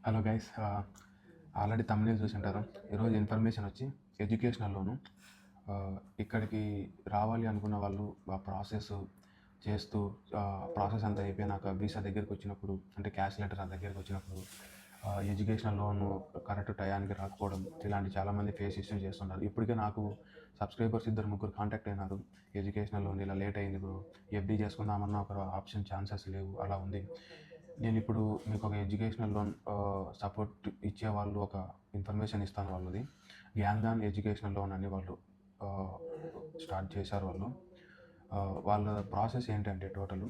Hello guys, already తమిళ చూసింటారు. ఈరోజు information వచ్చి educational లోను ఇక్కడికి రావాలి అనుకున్న వాళ్ళు ఆ ప్రాసెస్ చేస్తూ ప్రాసెస్ అంతా అయిపోయినాక వీసా దగ్గరికి వచ్చినప్పుడు, అంటే క్యాష్ లెటర్ దగ్గరికి వచ్చినప్పుడు ఎడ్యుకేషనల్ లోను కరెక్ట్ టయానికి రాకపోవడం, ఇలాంటి చాలామంది ఫేస్ ఇష్యూ చేస్తున్నారు. ఇప్పటికే నాకు సబ్స్క్రైబర్స్ 2-3 కాంటాక్ట్ అయినారు. ఎడ్యుకేషనల్ లోన్ ఇలా లేట్ అయింది బ్రో, ఎఫ్డీ చేసుకుందామన్న ఒక ఆప్షన్ ఛాన్సెస్ లేవు, అలా ఉంది. నేను ఇప్పుడు మీకు ఒక ఎడ్యుకేషనల్ లోన్ సపోర్ట్ ఇచ్చే వాళ్ళు ఒక ఇన్ఫర్మేషన్ ఇస్తాను. వాళ్ళది గ్యాన్దాన్ ఎడ్యుకేషనల్ లోన్ అని వాళ్ళు స్టార్ట్ చేశారు. వాళ్ళ ప్రాసెస్ ఏంటంటే టోటల్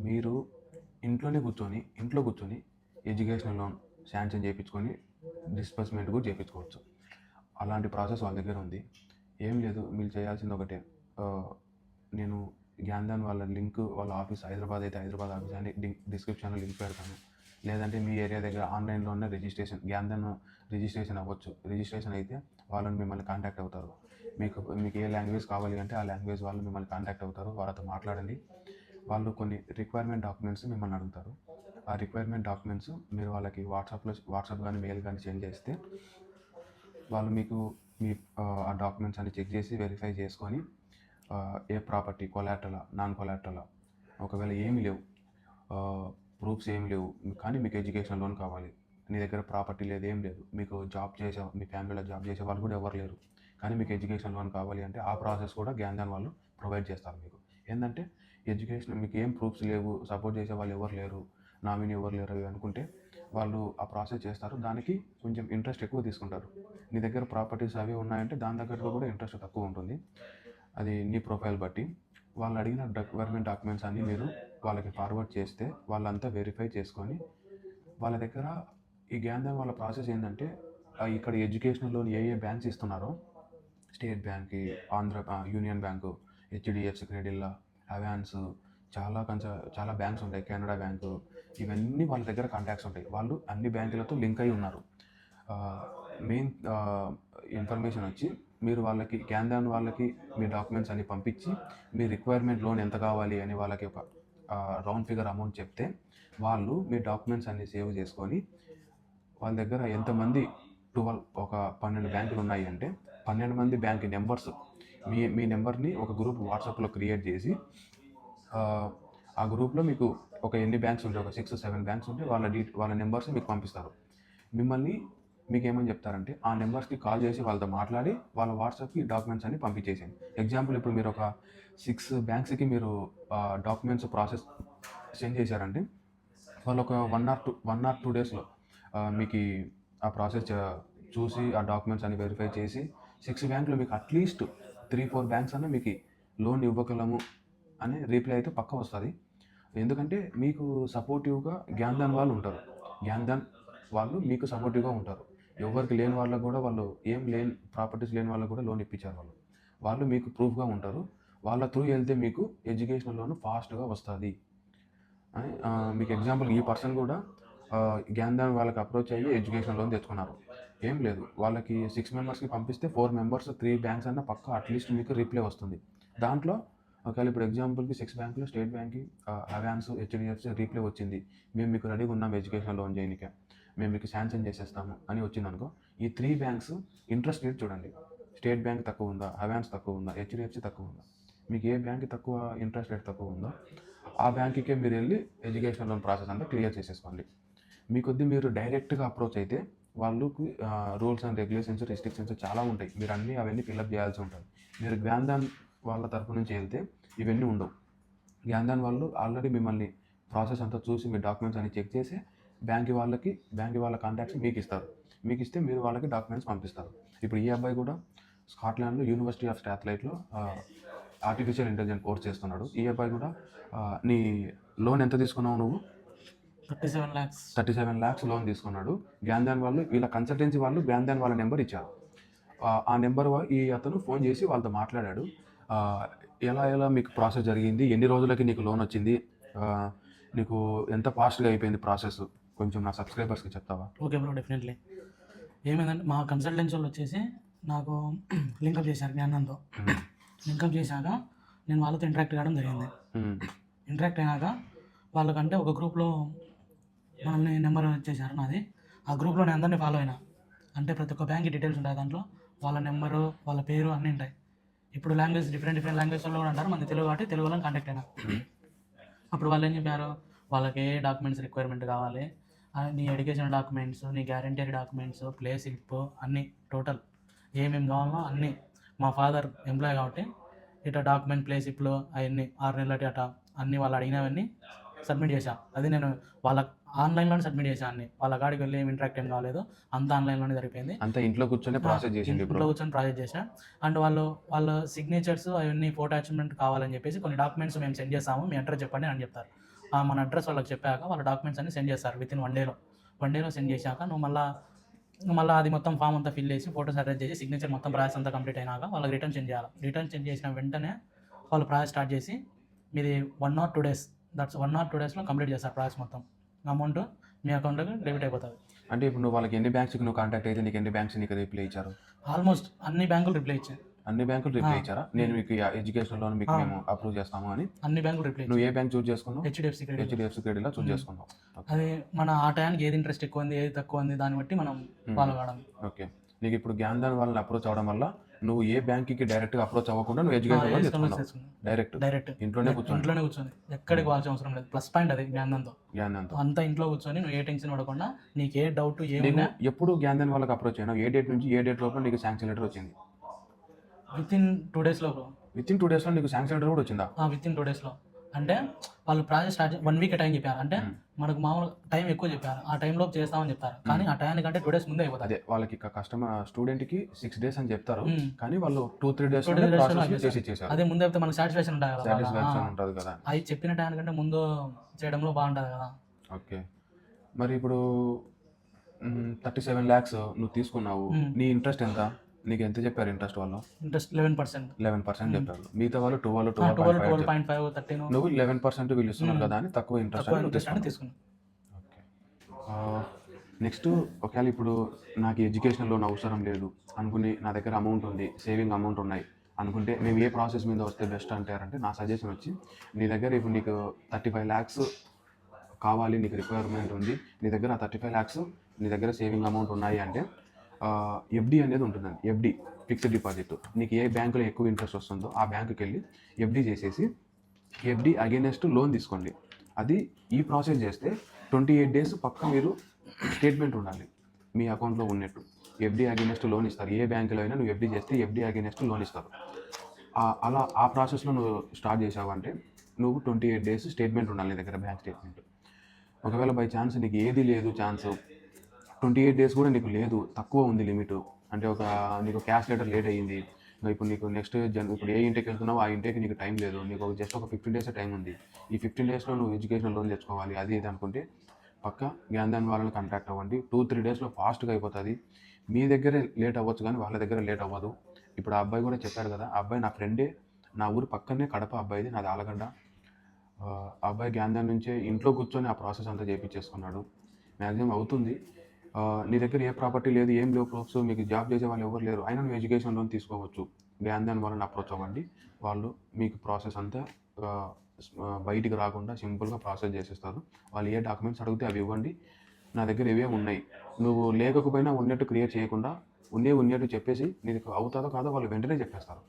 మీరు ఇంట్లో కూర్చొని ఎడ్యుకేషనల్ లోన్ శాంక్షన్ చేయించుకొని డిస్బర్స్మెంట్ కూడా చేయించుకోవచ్చు. అలాంటి ప్రాసెస్ వాళ్ళ దగ్గర ఉంది. ఏం లేదు, మీరు చేయాల్సింది ఒకటే. నేను గ్యాన్దాన్ వాళ్ళ లింక్, వాళ్ళ ఆఫీస్ హైదరాబాద్ అయితే హైదరాబాద్ ఆఫీస్ అని డిస్క్రిప్షన్లో లింక్ పెడతాను. లేదంటే మీ ఏరియా దగ్గర ఆన్లైన్లోనే రిజిస్ట్రేషన్, గ్యాన్దాన్ రిజిస్ట్రేషన్ అవ్వచ్చు. రిజిస్ట్రేషన్ అయితే వాళ్ళని మిమ్మల్ని కాంటాక్ట్ అవుతారు. మీకు ఏ లాంగ్వేజ్ కావాలి అంటే ఆ లాంగ్వేజ్ వాళ్ళు మిమ్మల్ని కాంటాక్ట్ అవుతారు. వాళ్ళతో మాట్లాడండి. వాళ్ళు కొన్ని రిక్వైర్మెంట్ డాక్యుమెంట్స్ మిమ్మల్ని అడుగుతారు. ఆ రిక్వైర్మెంట్ డాక్యుమెంట్స్ మీరు వాళ్ళకి వాట్సాప్ కానీ మెయిల్ కానీ సెండ్ చేస్తే వాళ్ళు మీకు మీ ఆ డాక్యుమెంట్స్ అన్ని చెక్ చేసి వెరిఫై చేసుకొని ఏ ప్రాపర్టీ కొలాటరలా, నాన్ కొలాటరలా, ఒకవేళ ఏమీ లేవు, ప్రూఫ్స్ ఏమి లేవు, కానీ మీకు ఎడ్యుకేషన్ లోన్ కావాలి, నీ దగ్గర ప్రాపర్టీ లేదు, ఏం లేదు, మీకు మీ ఫ్యామిలీలో జాబ్ చేసే వాళ్ళు కూడా ఎవరు లేరు, కానీ మీకు ఎడ్యుకేషన్ లోన్ కావాలి అంటే ఆ ప్రాసెస్ కూడా గ్యాన్దాన్ వాళ్ళు ప్రొవైడ్ చేస్తారు. మీకు ఏంటంటే ఎడ్యుకేషన్, మీకు ఏం ప్రూఫ్స్ లేవు, సపోర్ట్ చేసే వాళ్ళు ఎవరు లేరు, నామినీ ఎవరు లేరు అవి అనుకుంటే వాళ్ళు ఆ ప్రాసెస్ చేస్తారు. దానికి కొంచెం ఇంట్రెస్ట్ ఎక్కువ తీసుకుంటారు. నీ దగ్గర ప్రాపర్టీస్ అవి ఉన్నాయంటే దాని దగ్గరలో కూడా ఇంట్రెస్ట్ తక్కువ ఉంటుంది. అది నీ ప్రొఫైల్ బట్టి. వాళ్ళు అడిగిన రిక్వైర్మెంట్ డాక్యుమెంట్స్ అన్నీ మీరు వాళ్ళకి ఫార్వర్డ్ చేస్తే వాళ్ళంతా వెరిఫై చేసుకొని వాళ్ళ దగ్గర ఈ గ్యాన్దాన్ వాళ్ళ ప్రాసెస్ ఏంటంటే ఇక్కడ ఎడ్యుకేషనల్ లోన్ ఏ బ్యాంక్స్ ఇస్తున్నారో, state bank, union bank, HDFC, Credila, Avanse, చాలా బ్యాంక్స్ ఉంటాయి, కెనడా బ్యాంకు, ఇవన్నీ వాళ్ళ దగ్గర కాంటాక్ట్స్ ఉంటాయి. వాళ్ళు అన్ని బ్యాంకులతో లింక్ అయి ఉన్నారు. మెయిన్ ఇన్ఫర్మేషన్ వచ్చి మీరు వాళ్ళకి గ్యాన్దాన్ వాళ్ళకి మీ డాక్యుమెంట్స్ అన్ని పంపించి మీ రిక్వైర్మెంట్ లోన్ ఎంత కావాలి అని వాళ్ళకి ఒక రౌండ్ ఫిగర్ అమౌంట్ చెప్తే వాళ్ళు మీ డాక్యుమెంట్స్ అన్ని సేవ్ చేసుకొని వాళ్ళ దగ్గర ఎంతమంది 12 బ్యాంకులు ఉన్నాయి అంటే 12 మంది బ్యాంక్ నెంబర్స్, మీ నెంబర్ని ఒక గ్రూప్ వాట్సాప్లో క్రియేట్ చేసి ఆ గ్రూప్లో మీకు ఎన్ని బ్యాంక్స్ ఉంటాయి, ఒక 6-7 బ్యాంక్స్ ఉంటే వాళ్ళ నెంబర్స్ మీకు పంపిస్తారు. మీకు ఏమని చెప్తారంటే ఆ నెంబర్స్కి కాల్ చేసి వాళ్ళతో మాట్లాడి వాళ్ళ వాట్సాప్కి డాక్యుమెంట్స్ అన్ని పంపించేసేయండి. ఎగ్జాంపుల్, ఇప్పుడు మీరు ఒక 6 బ్యాంక్స్కి మీరు డాక్యుమెంట్స్ ప్రాసెస్ సెండ్ చేశారంటే వాళ్ళు ఒక 1 or 2 డేస్లో మీకు ఆ ప్రాసెస్ చూసి ఆ డాక్యుమెంట్స్ అన్ని వెరిఫై చేసి 6 బ్యాంకులు మీకు అట్లీస్ట్ 3-4 బ్యాంక్స్ అన్న మీకు లోన్ ఇవ్వగలము అనే రీప్లై అయితే పక్కా వస్తుంది. ఎందుకంటే మీకు సపోర్టివ్గా గ్యాన్దాన్ వాళ్ళు ఉంటారు. గ్యాన్దాన్ వాళ్ళు మీకు సపోర్టివ్గా ఉంటారు. ఎవరికి లేని వాళ్ళకు కూడా ప్రాపర్టీస్ లేని వాళ్ళకు కూడా లోన్ ఇప్పించారు. వాళ్ళు మీకు ప్రూఫ్గా ఉంటారు. వాళ్ళ త్రూ వెళ్తే మీకు ఎడ్యుకేషనల్ లోన్ ఫాస్ట్గా వస్తుంది. మీకు ఎగ్జాంపుల్, ఈ పర్సన్ కూడా గ్యాన్దాన్ వాళ్ళకి అప్రోచ్ అయ్యి ఎడ్యుకేషనల్ లోన్ తెచ్చుకున్నారు. ఏం లేదు, వాళ్ళకి 6 మెంబర్స్కి పంపిస్తే 4 మెంబర్స్ 3 బ్యాంక్స్ అన్న పక్కా అట్లీస్ట్ మీకు రిప్లై వస్తుంది. దాంట్లో ఒకవేళ ఇప్పుడు ఎగ్జాంపుల్కి 6 బ్యాంకులు, స్టేట్ బ్యాంక్కి, అవాన్స్, హెచ్డిఎఫ్సి రిప్లై వచ్చింది, మేము మీకు రెడీగా ఉన్నాం ఎడ్యుకేషన్ లోన్ చేయడానికి, మేము మీకు శాంక్షన్ చేసేస్తాము అని వచ్చిందనుకో, ఈ 3 బ్యాంక్స్ ఇంట్రెస్ట్ రేట్ చూడండి. స్టేట్ బ్యాంక్ తక్కువ ఉందా, అవాన్స్ తక్కువ ఉందా, హెచ్డిఎఫ్సి తక్కువ ఉందా, మీకు ఏ బ్యాంక్ తక్కువ ఇంట్రెస్ట్ రేట్ తక్కువ ఉందో ఆ బ్యాంక్కే మీరు వెళ్ళి ఎడ్యుకేషన్ లోన్ ప్రాసెస్ అంతా క్లియర్ చేసేసుకోండి. మీరు డైరెక్ట్గా అప్రోచ్ అయితే వాళ్ళకి రూల్స్ అండ్ రెగ్యులేషన్స్, రెస్ట్రిక్షన్స్ చాలా ఉంటాయి. మీరు అవన్నీ ఫిల్అప్ చేయాల్సి ఉంటుంది. మీరు గ్యాన్దాన్ వాళ్ళ తరపు నుంచి వెళ్తే ఇవన్నీ ఉండవు. గ్యాన్దాన్ వాళ్ళు ఆల్రెడీ మిమ్మల్ని ప్రాసెస్ అంతా చూసి మీ డాక్యుమెంట్స్ అన్ని చెక్ చేసి బ్యాంక్ వాళ్ళ కాంటాక్ట్స్ మీకు ఇస్తారు. మీకు ఇస్తే మీరు వాళ్ళకి డాక్యుమెంట్స్ పంపిస్తారు. ఇప్పుడు ఈ అబ్బాయి కూడా స్కాట్లాండ్లో యూనివర్సిటీ ఆఫ్ స్ట్రాథ్లైట్లో ఆర్టిఫిషియల్ ఇంటెలిజెన్స్ కోర్స్ చేస్తున్నాడు. ఈ అబ్బాయి కూడా నీ లోన్ ఎంత తీసుకున్నావు నువ్వు? 37 lakhs లోన్ తీసుకున్నాడు. గ్యాన్దాన్ వాళ్ళు, వీళ్ళ కన్సల్టెన్సీ వాళ్ళు గ్యాన్దాన్ వాళ్ళ నెంబర్ ఇచ్చారు. ఆ నెంబర్ అతను ఫోన్ చేసి వాళ్ళతో మాట్లాడాడు. ఎలా మీకు ప్రాసెస్ జరిగింది, ఎన్ని రోజులకి నీకు లోన్ వచ్చింది, నీకు ఎంత ఫాస్ట్గా అయిపోయింది ప్రాసెస్, కొంచెం నా సబ్స్క్రైబర్స్కి చెప్తావా? Okay bro, definitely. ఏమైందంటే మా కన్సల్టెన్సీ వాళ్ళు వచ్చేసి నాకు లింకప్ చేశారు జ్ఞానంతో. లింకప్ చేశాక నేను వాళ్ళతో ఇంటరాక్ట్ కావడం జరిగింది. ఇంటరాక్ట్ అయినాక వాళ్ళకంటే ఒక గ్రూప్లో మనల్ని నెంబర్ ఇచ్చేసారు నాది. ఆ గ్రూప్లో నేను అందరినీ ఫాలో అయినా. అంటే ప్రతి ఒక్క బ్యాంక్ డీటెయిల్స్ ఉంటాయి దాంట్లో. వాళ్ళ నెంబరు, వాళ్ళ పేరు అన్నీ ఉంటాయి. ఇప్పుడు లాంగ్వేజ్ డిఫరెంట్ లాంగ్వేజ్ వాళ్ళు కూడా అంటారు. మనది తెలుగు కాబట్టి తెలుగు వాళ్ళని కాంటాక్ట్ అయినా. అప్పుడు వాళ్ళు ఏం చెప్పారు, వాళ్ళకి ఏ డాక్యుమెంట్స్ రిక్వైర్మెంట్ కావాలి, నీ ఎడ్యుకేషన్ డాక్యుమెంట్స్, నీ గ్యారంటీ డాక్యుమెంట్స్, ప్లే స్లిప్ అన్నీ టోటల్ ఏమేమి కావాలో అన్నీ. మా ఫాదర్ ఎంప్లాయ్ కాబట్టి ఇట్లా డాక్యుమెంట్ ప్లే స్లిప్లు అవన్నీ 6 నెలలటి అట్లా అన్నీ వాళ్ళు అడిగినవన్నీ సబ్మిట్ చేశా. అది నేను వాళ్ళ ఆన్లైన్లోనే సబ్మిట్ చేశాను అన్ని. వాళ్ళ కాడికి వెళ్ళి ఏం ఇంటరాక్ట్ ఏం కాలేదు, అంతా ఆన్లైన్లోనే జరిగిపోయింది. అంతా ఇంట్లో కూర్చొని ప్రాసెస్ చేసింది. ఇంట్లో కూర్చొని ప్రాసెస్ చేశాను. అండ్ వాళ్ళ సిగ్నేచర్స్ అవన్నీ ఫోటో అటాచ్మెంట్ కావాలని చెప్పేసి కొన్ని డాక్యుమెంట్స్ మేము సెండ్ చేస్తాము, మీ అడ్రస్ చెప్పండి అని చెప్తారు. మన అడ్రస్ వాళ్ళకి చెప్పాక వాళ్ళ డాక్యుమెంట్స్ అన్ని సెండ్ చేస్తారు వితిన్ 1 డేలో. 1 డేలో సెండ్ చేశాక నువ్వు మళ్ళీ అది మొత్తం ఫామ్ అంతా ఫిల్ చేసి ఫోటోస్ అటాచ్ చేసి సిగ్నేచర్ మొత్తం ప్రాసెస్ అంతా కంప్లీట్ అయినాక వాళ్ళకి రిటర్న్ సెండ్ చేయాలి. రిటర్న్ సెండ్ చేసిన వెంటనే వాళ్ళు ప్రాసెస్ స్టార్ట్ చేసి మీది 1 or 2 days, దట్స్ 1 or 2 daysలో కంప్లీట్ చేస్తారు ప్రాసెస్ మొత్తం. అమౌంట్ మీ అకౌంట్లోకి డెబిట్ అయిపోతుంది. అంటే ఇప్పుడు నువ్వు వాళ్ళకి ఎన్ని బ్యాంక్స్కి నువ్వు కాంటాక్ట్ అయితే నీకు ఎన్ని బ్యాంక్స్ నీకు రిప్లై ఇచ్చారు? ఆల్మోస్ట్ అన్ని బ్యాంకులు రిప్లై ఇచ్చాయి. అన్ని బ్యాంకులు రిప్లై ఇచ్చారా? నేను మీకు ఎడ్యుకేషన్ లోన్ మీకు మేము అప్రూవ్ చేస్తాము అని అన్ని బ్యాంకులు రిప్లై. నువ్వు ఏ బ్యాంక్ చూస్ చేసుకున్నావు? హెచ్డిఎఫ్సి క్రెడిట్లో చూస్ చేసుకున్నావు. అది మన ఆ టైంకి ఏది ఇంట్రెస్ట్ ఎక్కువ ఉంది, ఏది తక్కువ ఉంది, దాన్ని బట్టి మనం ఫాలో కావడం. ఓకే, నీకు ఇప్పుడు జ్ఞానదాన్ వాళ్ళని అప్రోచ్ అవడం వల్ల నువ్వు ఏ బ్యాంక్కి డైరెక్ట్గా అప్రోచ్ అవ్వకుండా నువ్వు ఎడ్యుకేషన్ లోన్ తీసుకున్నావు. డైరెక్ట్ ఇంట్లోనే కూర్చొని ఎక్కడికి వాల్సిన అవసరం లేదు. ప్లస్ పాయింట్ అది జ్ఞానంతో అంతా ఇంట్లో కూర్చొని నువ్వు ఏ టెన్షన్ పడకుండా నీకు ఏ డౌట్ ఏమైనా. ఎప్పుడు జ్ఞానదాన్ వాళ్ళకి అప్రోచ్ అయినా ఏ డేట్ నుంచి ఏ డేట్ లోపల నీకు శాంక్షన్ లెటర్ వచ్చింది? వితిన్ 2 days లో. వితిన్ 2 days లో నీకు శాంక్షన్ లెటర్ కూడా వచ్చిందా? వితిన్ 2 days లో. అంటే వాళ్ళు ప్రాజెక్ట్ స్టార్ట్ 1 week టైం చెప్పారు. అంటే మనకు మామూలు టైం ఎక్కువ చెప్పారు, ఆ టైంలో చేస్తామని చెప్పారు. కానీ ఆ టైంకంటే 2 days ముందే అయిపోతుంది. అదే వాళ్ళకి కస్టమర్ స్టూడెంట్కి 6 days అని చెప్తారు, కానీ వాళ్ళు 2-3 days చేసి ఇచ్చేసారు. అదే ముందే అయితే మనకు సాటిస్ఫాక్షన్ ఉంటుంది కదా. అది చెప్పిన టైంకంటే ముందు చేయడంలో బాగుంటుంది కదా. ఓకే, మరి ఇప్పుడు 37 lakhs నువ్వు తీసుకున్నావు, నీ ఇంట్రెస్ట్ ఎంత? నీకు ఎంత చెప్పారు ఇంట్రెస్ట్ వాళ్ళు? ఇంట్రెస్ట్ 11% చెప్పారు. మిగతా వాళ్ళు 12.5. నువ్వు 11% వీళ్ళు ఇస్తున్నారు కదా అని తక్కువ ఇంట్రెస్ట్ తీసుకున్నాను. ఓకే, నెక్స్ట్ ఒకవేళ ఇప్పుడు నాకు ఎడ్యుకేషన్ లోన్ అవసరం లేదు అనుకుని నా దగ్గర అమౌంట్ ఉంది, సేవింగ్ అమౌంట్ ఉన్నాయి అనుకుంటే మేము ఏ ప్రాసెస్ మీద వస్తే బెస్ట్ అంటారంటే నా సజెషన్ వచ్చి, నీ దగ్గర ఇప్పుడు నీకు 35 lakhs కావాలి, నీకు రిక్వైర్మెంట్ ఉంది, నీ దగ్గర 35 lakhs నీ దగ్గర సేవింగ్ అమౌంట్ ఉన్నాయి అంటే ఎఫ్డి అనేది ఉంటుందండి. FD fixed deposit. నీకు ఏ బ్యాంకులో ఎక్కువ ఇంట్రెస్ట్ వస్తుందో ఆ బ్యాంకుకి వెళ్ళి ఎఫ్డి చేసేసి ఎఫ్డి అగైనెస్ట్ లోన్ తీసుకోండి. అది ఈ ప్రాసెస్ చేస్తే 28 days పక్క మీరు స్టేట్మెంట్ ఉండాలి మీ అకౌంట్లో ఉన్నట్టు. ఎఫ్డి అగైనెస్ట్ లోన్ ఇస్తారు. ఏ బ్యాంకులో అయినా నువ్వు ఎఫ్డి చేస్తే ఎఫ్డి అగైనెస్ట్ లోన్ ఇస్తారు. అలా ఆ ప్రాసెస్లో నువ్వు స్టార్ట్ చేసావంటే నువ్వు 28 days స్టేట్మెంట్ ఉండాలి నీ దగ్గర, బ్యాంక్ స్టేట్మెంట్. ఒకవేళ బై ఛాన్స్ నీకు ఏది లేదు, ఛాన్స్ 28 days కూడా నీకు లేదు, తక్కువ ఉంది లిమిట్, అంటే నీకు క్యాష్ లెటర్ లేట్ అయ్యింది, ఇప్పుడు నీకు నెక్స్ట్ ఇప్పుడు ఏ ఇంటికి వెళ్తున్నావు ఆ ఇంటికి నీకు టైం లేదు, నీకు జస్ట్ ఒక 15 days టైం ఉంది, ఈ 15 daysలో నువ్వు ఎడ్యుకేషన్ లోన్ తెచ్చుకోవాలి అది ఇది అనుకుంటే పక్క జ్ఞానదాన్ వాళ్ళని కాంటాక్ట్ అవ్వండి. 2-3 daysలో ఫాస్ట్గా అయిపోతుంది. మీ దగ్గరే లేట్ అవ్వచ్చు కానీ వాళ్ళ దగ్గర లేట్ అవ్వదు. ఇప్పుడు ఆ అబ్బాయి కూడా చెప్పాడు కదా, ఆ అబ్బాయి నా ఫ్రెండే, నా ఊరు పక్కనే కడప అబ్బాయిది, నాది ఆలగడ్డ. ఆ అబ్బాయి జ్ఞానదాన్ నుంచే ఇంట్లో కూర్చొని ఆ ప్రాసెస్ అంతా చేయించేసుకున్నాడు. మ్యాక్సిమం అవుతుంది. నీ దగ్గర ఏ ప్రాపర్టీ లేదు, ఏం లేవు ప్రూఫ్స్, మీకు జాబ్ చేసే వాళ్ళు ఎవరు లేరు, అయినా నువ్వు ఎడ్యుకేషన్ లోన్ తీసుకోవచ్చు. జ్ఞానదాన్ వాళ్ళని అప్రోచ్ అవ్వండి. వాళ్ళు మీకు ప్రాసెస్ అంతా బయటికి రాకుండా సింపుల్గా ప్రాసెస్ చేసేస్తారు. వాళ్ళు ఏ డాక్యుమెంట్స్ అడిగితే అవి ఇవ్వండి, నా దగ్గర ఇవే ఉన్నాయి, నువ్వు లేకపోయినా ఉన్నట్టు క్రియేట్ చేయకుండా ఉన్నట్టు చెప్పేసి నీకు అవుతుందో కాదో వాళ్ళు వెంటనే చెప్పేస్తారు.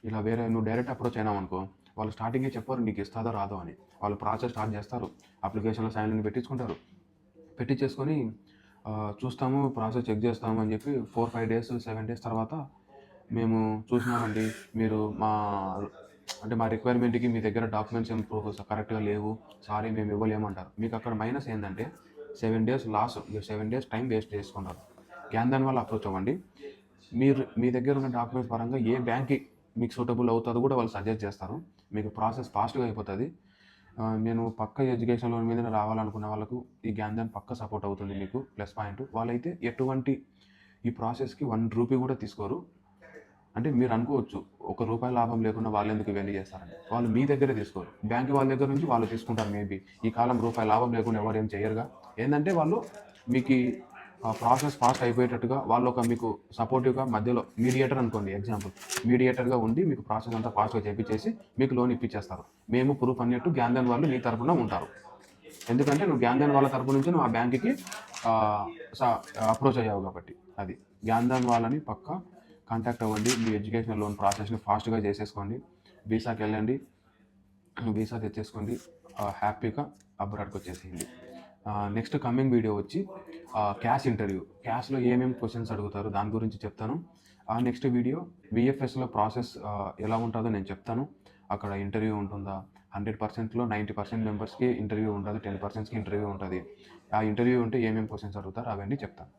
ఇలా వేరే నువ్వు డైరెక్ట్ అప్రోచ్ అయినావు అనుకో, వాళ్ళు స్టార్టింగే చెప్పారు నీకు ఇస్తుందో రాదో అని. వాళ్ళు ప్రాసెస్ స్టార్ట్ చేస్తారు, అప్లికేషన్లో సైన్లు పెట్టించేసుకొని చూస్తాము, ప్రాసెస్ చెక్ చేస్తాము అని చెప్పి 4-5 days 7 days తర్వాత మేము చూసినామండి, మీరు మా రిక్వైర్మెంట్కి మీ దగ్గర డాక్యుమెంట్స్ ఏం ప్రూఫ్స్ కరెక్ట్గా లేవు, సారీ మేము ఇవ్వలేమంటారు. మీకు అక్కడ మైనస్ ఏంటంటే 7 days లాస్, మీరు 7 days టైం వేస్ట్ చేసుకున్నారు. జ్ఞానదాన్ వాళ్ళు అప్రోచ్ అవ్వండి. మీరు మీ దగ్గర ఉన్న డాక్యుమెంట్స్ పరంగా ఏ బ్యాంక్కి మీకు సూటబుల్ అవుతుందో కూడా వాళ్ళు సజెస్ట్ చేస్తారు. మీకు ప్రాసెస్ ఫాస్ట్గా అయిపోతుంది. నేను పక్క ఎడ్యుకేషన్ లోన్ మీద రావాలనుకున్న వాళ్ళకు ఈ జ్ఞానదాన్ పక్క సపోర్ట్ అవుతుంది మీకు. ప్లస్ పాయింట్ వాళ్ళైతే ఎటువంటి ఈ ప్రాసెస్కి 1 rupee కూడా తీసుకోరు. అంటే మీరు అనుకోవచ్చు ₹1 లాభం లేకుండా వాళ్ళు ఎందుకు ఇవన్నీ చేస్తారని, వాళ్ళు మీ దగ్గరే తీసుకోరు, బ్యాంక్ వాళ్ళ దగ్గర నుంచి వాళ్ళు తీసుకుంటారు. మేబీ ఈ కాలం ₹1 లాభం లేకుండా ఎవరు ఏం చేయరుగా. ఏంటంటే వాళ్ళు మీకు ప్రాసెస్ ఫాస్ట్ అయిపోయేటట్టుగా వాళ్ళు మీకు సపోర్టివ్గా మధ్యలో మీడియేటర్ అనుకోండి, ఎగ్జాంపుల్ మీడియేటర్గా ఉండి మీకు ప్రాసెస్ అంతా ఫాస్ట్గా చేపించేసి మీకు లోన్ ఇప్పించేస్తారు. మేము ప్రూఫ్ అన్నట్టు జ్ఞానదాన్ వాళ్ళు మీ తరఫున ఉంటారు. ఎందుకంటే నువ్వు గ్యాన్దాన్ వాళ్ళ తరపు నుంచి నువ్వు ఆ బ్యాంక్కి అప్రోచ్ అయ్యావు కాబట్టి. అది గ్యాన్దాన్ వాళ్ళని పక్కా కాంటాక్ట్ అవ్వండి. మీ ఎడ్యుకేషనల్ లోన్ ప్రాసెస్ని ఫాస్ట్గా చేసేసుకోండి. వీసాకి వెళ్ళండి, వీసా తెచ్చేసుకోండి, హ్యాపీగా అబ్రాడ్కి వచ్చేసేయండి. నెక్స్ట్ కమింగ్ వీడియో వచ్చి క్యాష్ ఇంటర్వ్యూ. క్యాష్లో ఏమేమి క్వశ్చన్స్ అడుగుతారు దాని గురించి చెప్తాను. నెక్స్ట్ వీడియో విఎఫ్ఎస్లో ప్రాసెస్ ఎలా ఉంటుందో నేను చెప్తాను. అక్కడ ఇంటర్వ్యూ ఉంటుందా, 100%లో 90% మెంబర్స్కి ఇంటర్వ్యూ ఉంటుంది, 10%కి ఇంటర్వ్యూ ఉంటుంది. ఆ ఇంటర్వ్యూ ఉంటే ఏమేమి క్వశ్చన్స్ అడుగుతారు అవన్నీ చెప్తాను.